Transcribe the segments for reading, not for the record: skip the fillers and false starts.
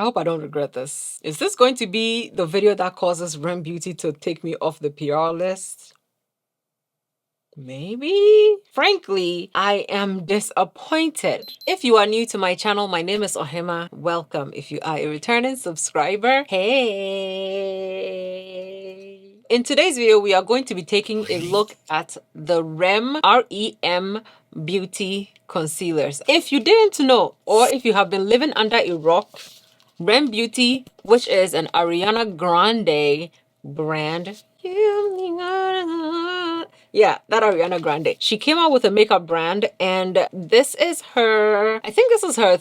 I hope I don't regret this. Is this going to be the video that causes R.E.M Beauty to take me off the PR list? Maybe? Frankly, I am disappointed. If you are new to my channel, my name is Ohemaa. Welcome. If you are a returning subscriber, hey! In today's video, we are going to be taking a look at the R.E.M Beauty Concealers. If you didn't know, or if you have been living under a rock, R.E.M Beauty, which is an Ariana Grande brand. Yeah, that Ariana Grande. She came out with a makeup brand, and this is her, I think this is her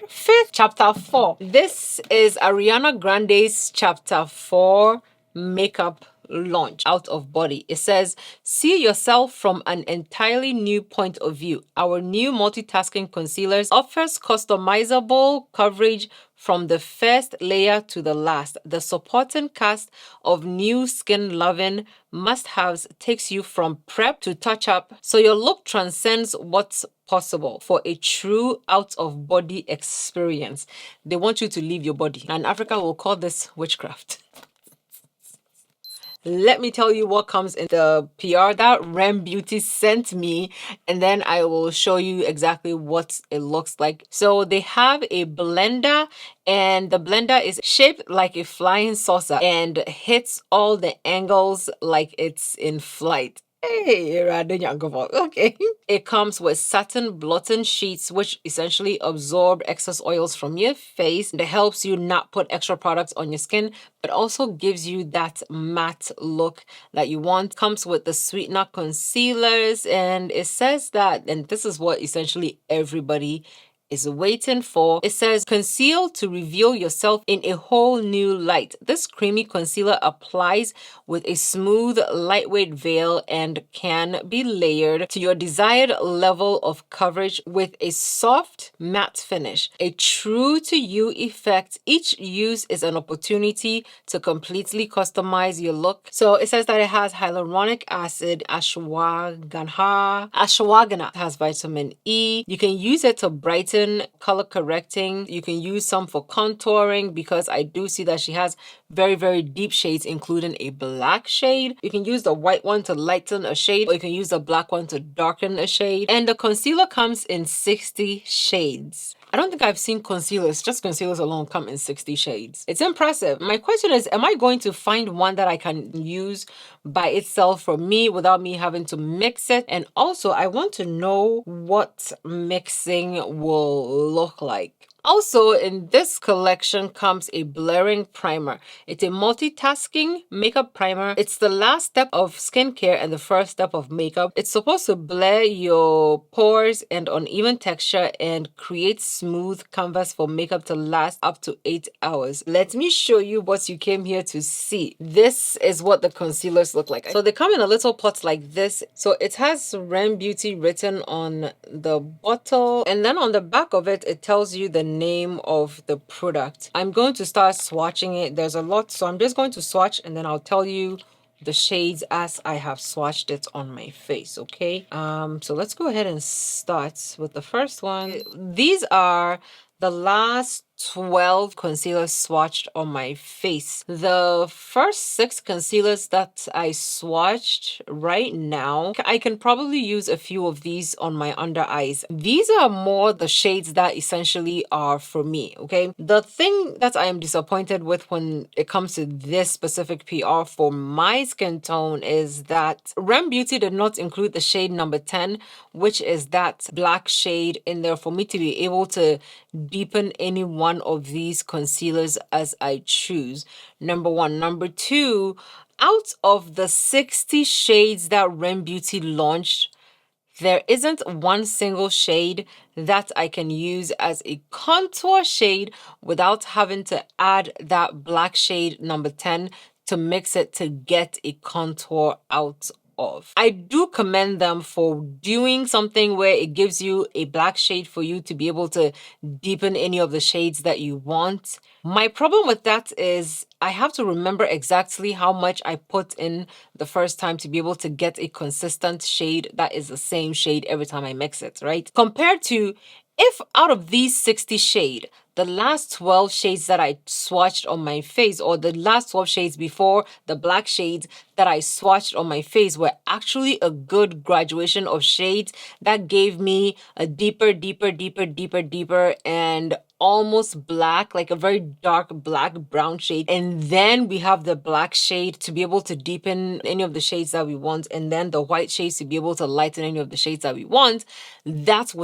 fifth, chapter 4. This is Ariana Grande's chapter 4 makeup launch out of body. It says, see yourself from an entirely new point of view. Our new multitasking concealers offers customizable coverage from the first layer to the last. The supporting cast of new skin-loving must-haves takes you from prep to touch-up, so your look transcends what's possible for a true out-of-body experience. They want you to leave your body. And Africa will call this witchcraft. Let me tell you what comes in the PR that R.E.M Beauty sent me, and then I will show you exactly what it looks like. So they have a blender, and the blender is shaped like a flying saucer and hits all the angles like it's in flight. Hey, okay. It comes with satin blotting sheets, which essentially absorb excess oils from your face. It helps you not put extra products on your skin, but also gives you that matte look that you want. Comes with the sweetener concealers, and it says that, and this is what essentially everybody is waiting for. It says, conceal to reveal yourself in a whole new light. This creamy concealer applies with a smooth, lightweight veil and can be layered to your desired level of coverage with a soft, matte finish. A true to you effect. Each use is an opportunity to completely customize your look. So it says that it has hyaluronic acid, ashwagandha. Ashwagandha has vitamin E. You can use it to brighten, color correcting. You can use some for contouring, because I do see that she has very, very deep shades, including a black shade. You can use the white one to lighten a shade, or you can use the black one to darken a shade. And the concealer comes in 60 shades. I don't think I've seen concealers, just concealers alone, come in 60 shades. It's impressive. My question is, am I going to find one that I can use by itself for me without me having to mix it? And also, I want to know what mixing will look like. Also, in this collection comes a blurring primer. It's a multitasking makeup primer. It's the last step of skincare and the first step of makeup. It's supposed to blur your pores and uneven texture and create smooth canvas for makeup to last up to 8 hours. Let me show you what you came here to see. This is what the concealers look like. So they come in a little pot like this. So it has R.E.M Beauty written on the bottle, and then on the back of it, it tells you the name of the product. I'm going to start swatching it. There's a lot, so I'm just going to swatch, and then I'll tell you the shades as I have swatched it on my face. Okay, so let's go ahead and start with the first one. These are the last 12 concealers swatched on my face. The first 6 concealers that I swatched right now, I can probably use a few of these on my under eyes. These are more the shades that essentially are for me, okay? The thing that I am disappointed with when it comes to this specific PR for my skin tone is that R.E.M Beauty did not include the shade number 10, which is that black shade in there for me to be able to deepen any one of these concealers as I choose. Number one. Number two, out of the 60 shades that R.E.M Beauty launched, there isn't one single shade that I can use as a contour shade without having to add that black shade number 10 to mix it to get a contour out of. I do commend them for doing something where it gives you a black shade for you to be able to deepen any of the shades that you want. My problem with that is I have to remember exactly how much I put in the first time to be able to get a consistent shade that is the same shade every time I mix it, right? Compared to if out of these 60 shade, the last 12 shades that I swatched on my face, or the last 12 shades before the black shades that I swatched on my face, were actually a good graduation of shades that gave me a deeper, and almost black, like a very dark black brown shade. And then we have the black shade to be able to deepen any of the shades that we want, and then the white shades to be able to lighten any of the shades that we want. That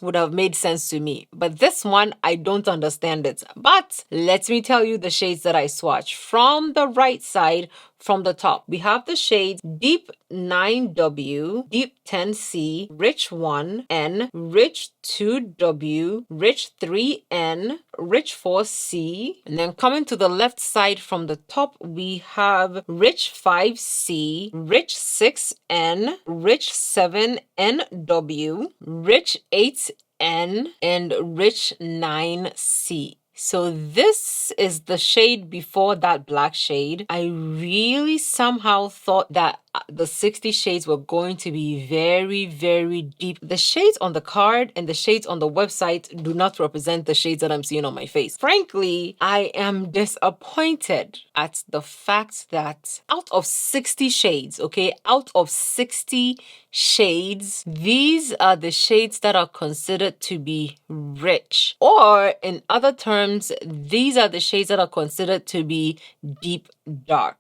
would have made sense to me. But this one, I don't understand it. But let me tell you the shades that I swatched. From the right side, from the top, we have the shades Deep 9W, Deep 10C, Rich 1N, Rich 2W, Rich 3N, Rich 4C. And then coming to the left side from the top, we have Rich 5C, Rich 6N, Rich 7NW, Rich 8N, and Rich 9C. So this is the shade before that black shade. I really somehow thought that the 60 shades were going to be very, very deep. The shades on the card and the shades on the website do not represent the shades that I'm seeing on my face. Frankly, I am disappointed at the fact that out of 60 shades, okay, out of 60 shades, these are the shades that are considered to be rich. Or in other terms, these are the shades that are considered to be deep dark.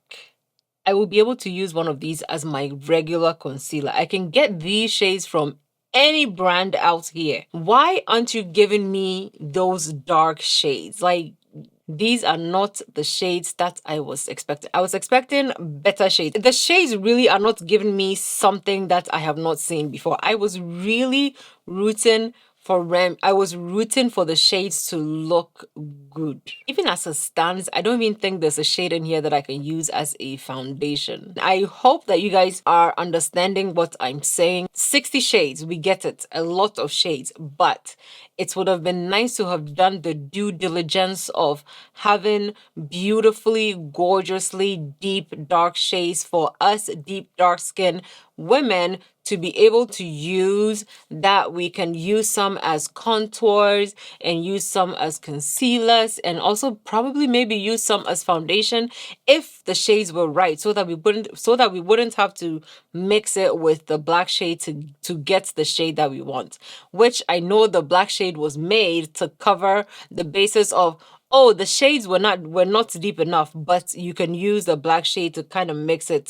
I will be able to use one of these as my regular concealer. I can get these shades from any brand out here. Why aren't you giving me those dark shades? Like, these are not the shades that I was expecting. I was expecting better shades. The shades really are not giving me something that I have not seen before. I was really rooting for R.E.M. I was rooting for the shades to look good. Even as it stands, I don't even think there's a shade in here that I can use as a foundation. I hope that you guys are understanding what I'm saying. 60 shades, we get it. A lot of shades, but it would have been nice to have done the due diligence of having beautifully, gorgeously deep dark shades for us deep dark skin women to be able to use, that we can use some as contours and use some as concealers, and also probably maybe use some as foundation if the shades were right, so that we wouldn't have to mix it with the black shade to get the shade that we want, which I know the black shade was made to cover the basis of, oh, the shades were not deep enough, but you can use the black shade to kind of mix it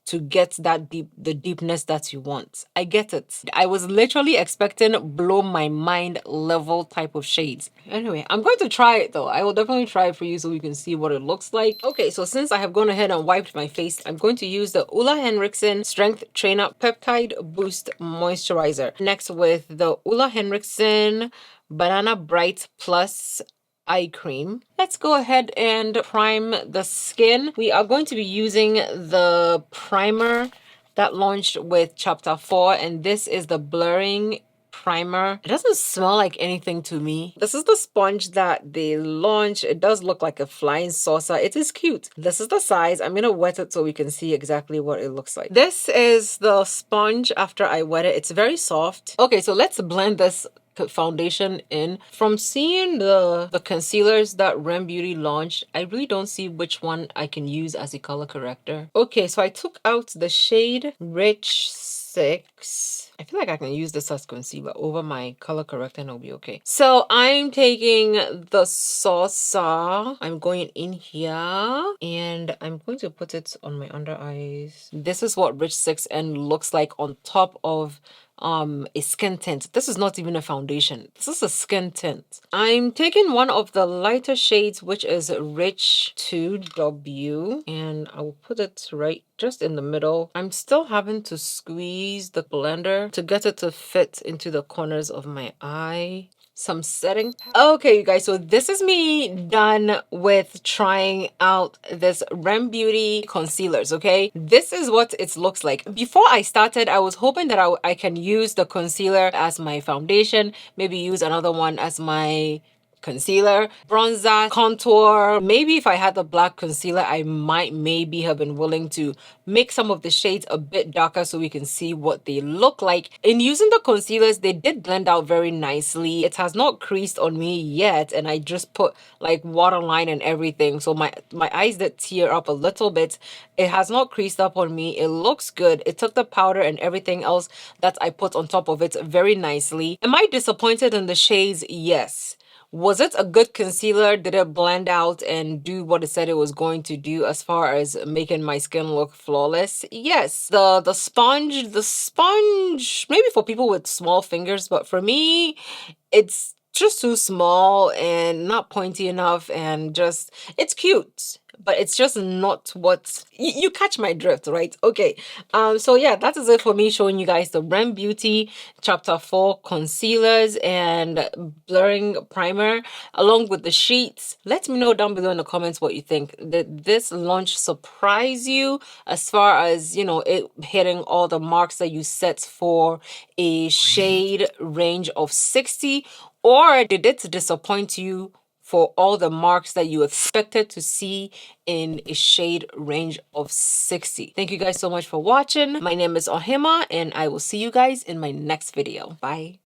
to get the deepness that you want. I get it. I was literally expecting blow my mind level type of shades. Anyway, I'm going to try it though. I will definitely try it for you so you can see what it looks like. Okay, so since I have gone ahead and wiped my face, I'm going to use the Ulla Henriksen Strength Trainer Peptide Boost Moisturizer. Next with the Ulla Henriksen Banana Bright Plus eye cream. Let's go ahead and prime the skin. We are going to be using the primer that launched with chapter 4, and this is the blurring primer. It doesn't smell like anything to me. This is the sponge that they launched. It does look like a flying saucer. It is cute. This is the size. I'm gonna wet it so we can see exactly what it looks like. This is the sponge after I wet it. It's very soft. Okay, so let's blend this foundation in. From seeing the concealers that R.E.M Beauty launched, I really don't see which one I can use as a color corrector. Okay, so I took out the shade Rich 6. I feel like I can use this as concealer over my color corrector and it'll be okay. So I'm taking the saucer. I'm going in here and I'm going to put it on my under eyes. This is what Rich 6N looks like on top of a skin tint. This is not even a foundation. This is a skin tint. I'm taking one of the lighter shades, which is Rich 2W, and I will put it right just in the middle. I'm still having to squeeze the blender to get it to fit into the corners of my eye. Some setting. Okay, you guys, so this is me done with trying out this R.E.M Beauty concealers. Okay, this is what it looks like. Before I started, I was hoping that I can use the concealer as my foundation, maybe use another one as my concealer, bronzer, contour. Maybe if I had the black concealer, I might maybe have been willing to make some of the shades a bit darker so we can see what they look like. In using the concealers, they did blend out very nicely. It has not creased on me yet, and I just put like waterline and everything, so my eyes did tear up a little bit. It has not creased up on me. It looks good. It took the powder and everything else that I put on top of it very nicely. Am I disappointed in the shades? Yes. Was it a good concealer? Did it blend out and do what it said it was going to do as far as making my skin look flawless? Yes. The sponge, maybe for people with small fingers, but for me, it's just too small and not pointy enough, and just it's cute, but it's just not what you catch my drift, right? Okay. So yeah, that is it for me showing you guys the R.E.M Beauty chapter 4 concealers and blurring primer along with the sheets. Let me know down below in the comments what you think. Did this launch surprise you as far as, you know, it hitting all the marks that you set for a shade range of 60, or did it disappoint you for all the marks that you expected to see in a shade range of 60? Thank you guys so much for watching. My name is Ohemaa, and I will see you guys in my next video. Bye.